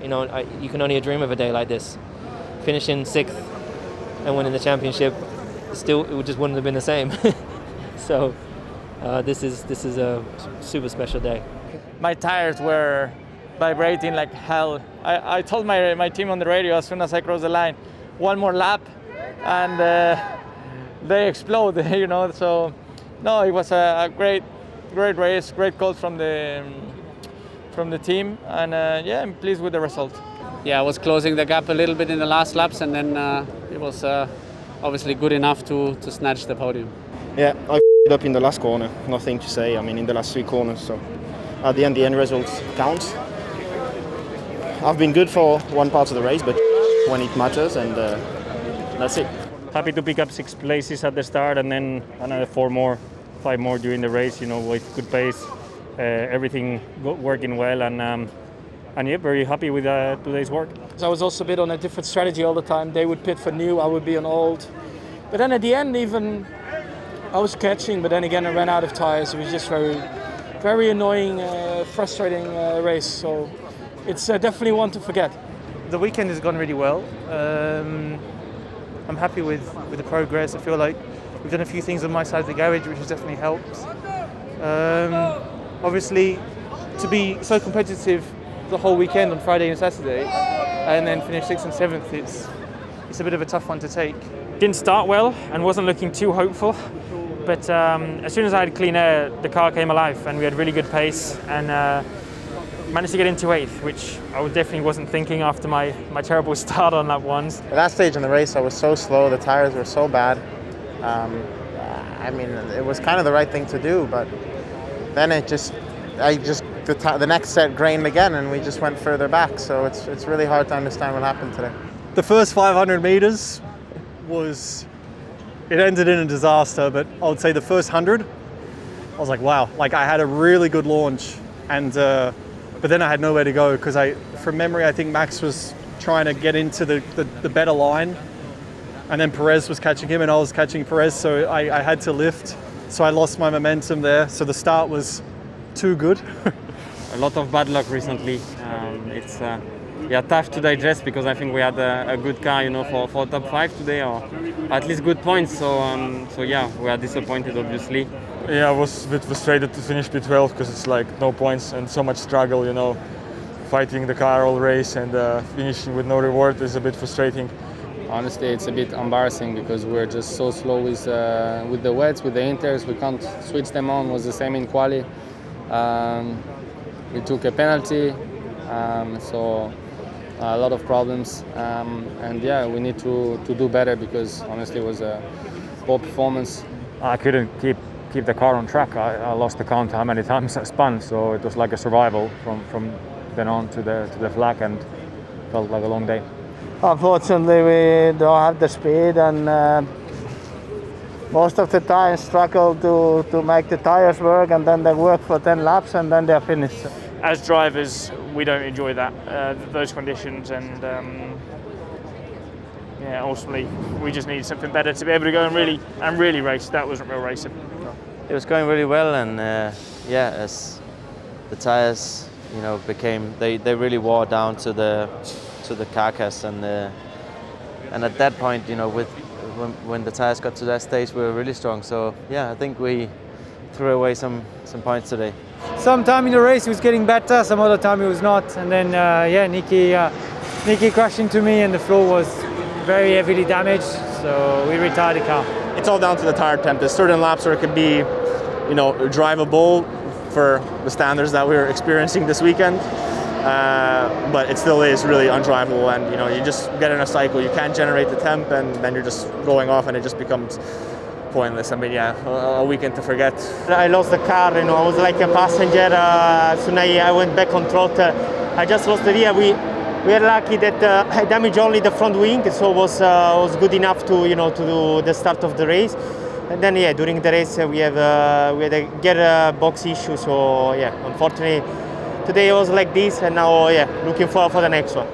you can only dream of a day like this. Finishing 6th and winning the championship, still it just wouldn't have been the same. So this is a super special day. My tires were vibrating like hell. I told my team on the radio as soon as I crossed the line, one more lap, and they explode. So no, it was a great race, great call from the team, and I'm pleased with the result. Yeah, I was closing the gap a little bit in the last laps, and then it was obviously good enough to snatch the podium. Yeah, I f***ed up in the last corner. Nothing to say. I mean, in the last 3 corners. So at the end result counts. I've been good for one part of the race, but when it matters, and that's it. Happy to pick up 6 places at the start, and then another 5 more during the race. With good pace, everything working well, and yeah, very happy with today's work. I was also a bit on a different strategy all the time. They would pit for new, I would be on old. But then at the end, even I was catching, but then again, I ran out of tires. It was just very annoying, frustrating race. So it's definitely one to forget. The weekend has gone really well. I'm happy with the progress. I feel like we've done a few things on my side of the garage, which has definitely helped. Obviously, to be so competitive the whole weekend on Friday and Saturday, and then finish 6th and 7th, it's a bit of a tough one to take. Didn't start well and wasn't looking too hopeful, but as soon as I had clean air, the car came alive and we had really good pace, and managed to get into 8th, which I definitely wasn't thinking after my terrible start on lap 1. At that stage in the race, I was so slow, the tires were so bad. I mean, it was kind of the right thing to do, but then the next set grained again, and we just went further back. So it's really hard to understand what happened today. The first 500 meters it ended in a disaster, but I would say the first 100, I was like, wow, like I had a really good launch, and but then I had nowhere to go because from memory, I think Max was trying to get into the better line, and then Perez was catching him and I was catching Perez, so I had to lift. So I lost my momentum there. So the start was too good. A lot of bad luck recently. It's tough to digest because I think we had a good car, for top 5 today, or at least good points. So yeah, we are disappointed, obviously. Yeah, I was a bit frustrated to finish P12 because it's like no points and so much struggle, fighting the car all race and finishing with no reward is a bit frustrating. Honestly, it's a bit embarrassing because we're just so slow with the wets, with the inters. We can't switch them on. It was the same in quali. We took a penalty, so a lot of problems. And yeah, we need to do better because honestly, it was a poor performance. I couldn't keep the car on track. I lost the count how many times I spun, so it was like a survival from then on to the flag, and felt like a long day. Unfortunately, we don't have the speed, and most of the time struggle to make the tires work, and then they work for 10 laps and then they're finished. As drivers, we don't enjoy those conditions, and ultimately we just need something better to be able to go and really race. That wasn't real racing. It was going really well, and as the tires, they really wore down to the carcass, and at that point, when the tires got to that stage, we were really strong. So yeah, I think we threw away some points today. Sometime in the race it was getting better, some other time it was not, and then Nicky crashed into me, and the floor was very heavily damaged, so we retired the car. It's all down to the tire temp. There's certain laps where it can be, drivable for the standards that we were experiencing this weekend. But it still is really undrivable, and you just get in a cycle. You can't generate the temp, and then you're just going off, and it just becomes pointless. I mean, a weekend to forget. I lost the car, I was like a passenger. Soon I went back on throttle. I just lost the rear. We are lucky that I damaged only the front wing, so it was good enough to to do the start of the race. And then during the race we had a gearbox issue. So unfortunately. Today was like this, and now looking forward for the next one.